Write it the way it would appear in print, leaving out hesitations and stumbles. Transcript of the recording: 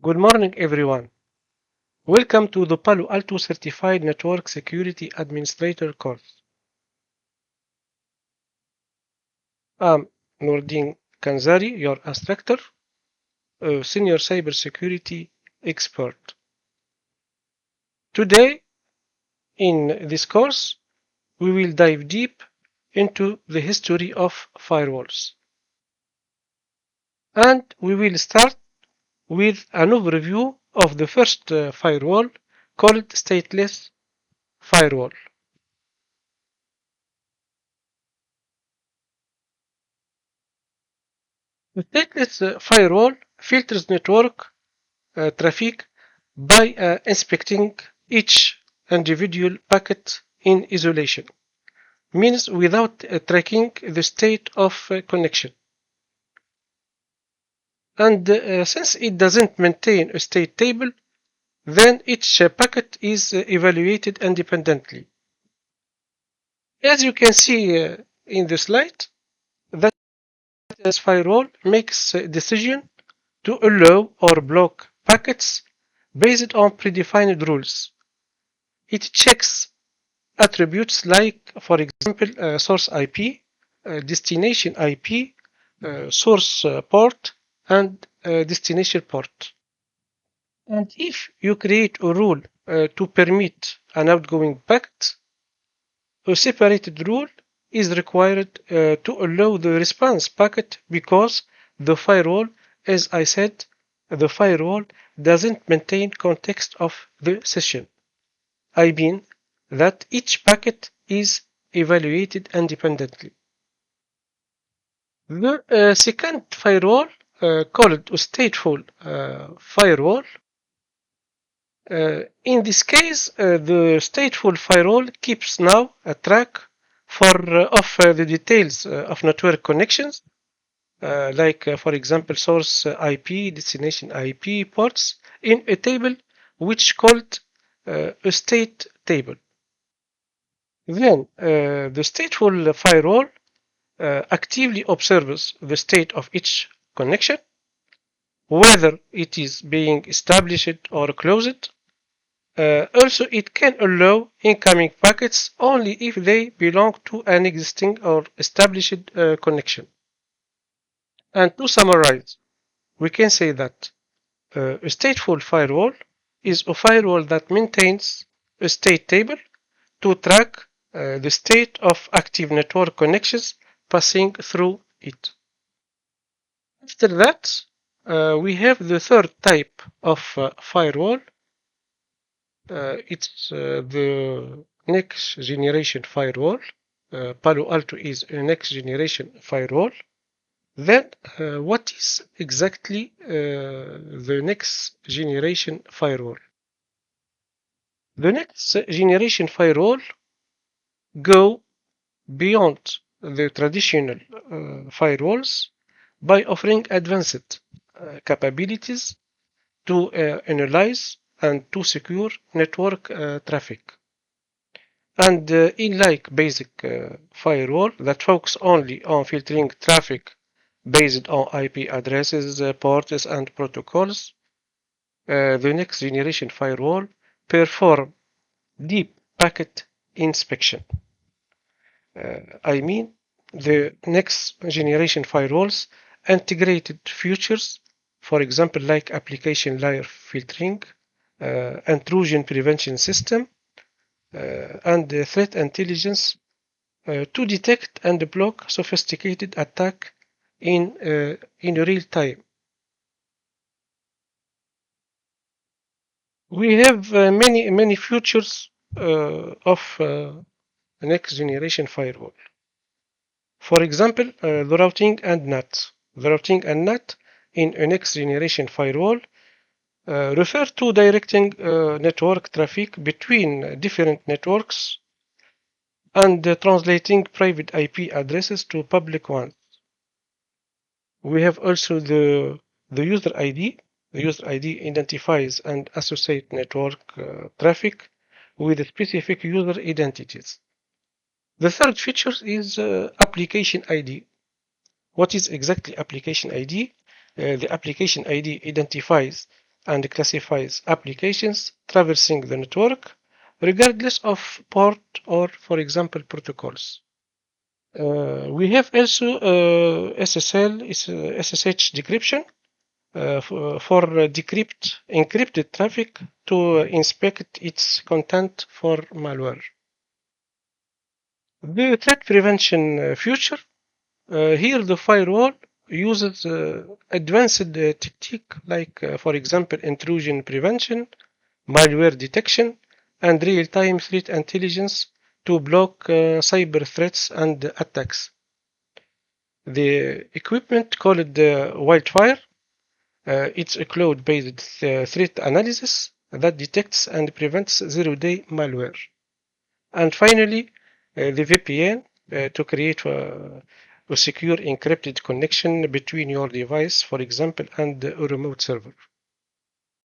Good morning, everyone. Welcome to the Palo Alto Certified Network Security Administrator course. I'm Nordin Kanzari, your instructor, a senior cybersecurity expert. Today, in this course, we will dive deep into the history of firewalls. And we will start with an overview of the first firewall called stateless firewall. The stateless firewall filters network traffic by inspecting each individual packet in isolation, means without tracking the state of connection. And since it doesn't maintain a state table, then each packet is evaluated independently. As you can see in the slide, that this firewall makes a decision to allow or block packets based on predefined rules. It checks attributes like, for example, source IP, destination IP, source port, and destination port. And if you create a rule to permit an outgoing packet, a separated rule is required to allow the response packet because the firewall, as I said, the firewall doesn't maintain context of the session. I mean that each packet is evaluated independently. The second firewall, called a stateful firewall, in this case, the stateful firewall keeps now a track of the details of network connections, like, for example, source IP, destination IP ports, in a table which called a state table. Then the stateful firewall actively observes the state of each connection, whether it is being established or closed. Also, it can allow incoming packets only if they belong to an existing or established connection. And to summarize, we can say that a stateful firewall is a firewall that maintains a state table to track the state of active network connections passing through it. After that, we have the third type of firewall. It's the next generation firewall. Palo Alto is a next generation firewall. Then, what is exactly the next generation firewall? The next generation firewall go beyond the traditional firewalls by offering advanced capabilities to analyze and to secure network traffic. And unlike basic firewall that focus only on filtering traffic based on IP addresses, ports, and protocols, the next generation firewall perform deep packet inspection. I mean, the next generation firewalls integrated features, for example, like application layer filtering, intrusion prevention system, and threat intelligence to detect and block sophisticated attack in real time. We have many features of next generation firewall. For example, the routing and NAT. The routing and NAT in a next generation firewall refer to directing network traffic between different networks and translating private IP addresses to public ones. We have also the user ID. The user ID identifies and associates network traffic with specific user identities. The third feature is application ID. What is exactly application ID? The application ID identifies and classifies applications traversing the network, regardless of port or, for example, protocols. We have also SSL, SSH decryption for decrypt encrypted traffic to inspect its content for malware. The threat prevention feature. Here the firewall uses advanced technique like, for example, intrusion prevention, malware detection, and real-time threat intelligence to block cyber threats and attacks. The equipment called Wildfire. It's a cloud-based threat analysis that detects and prevents zero-day malware. And finally, the VPN to create a secure encrypted connection between your device, for example, and a remote server.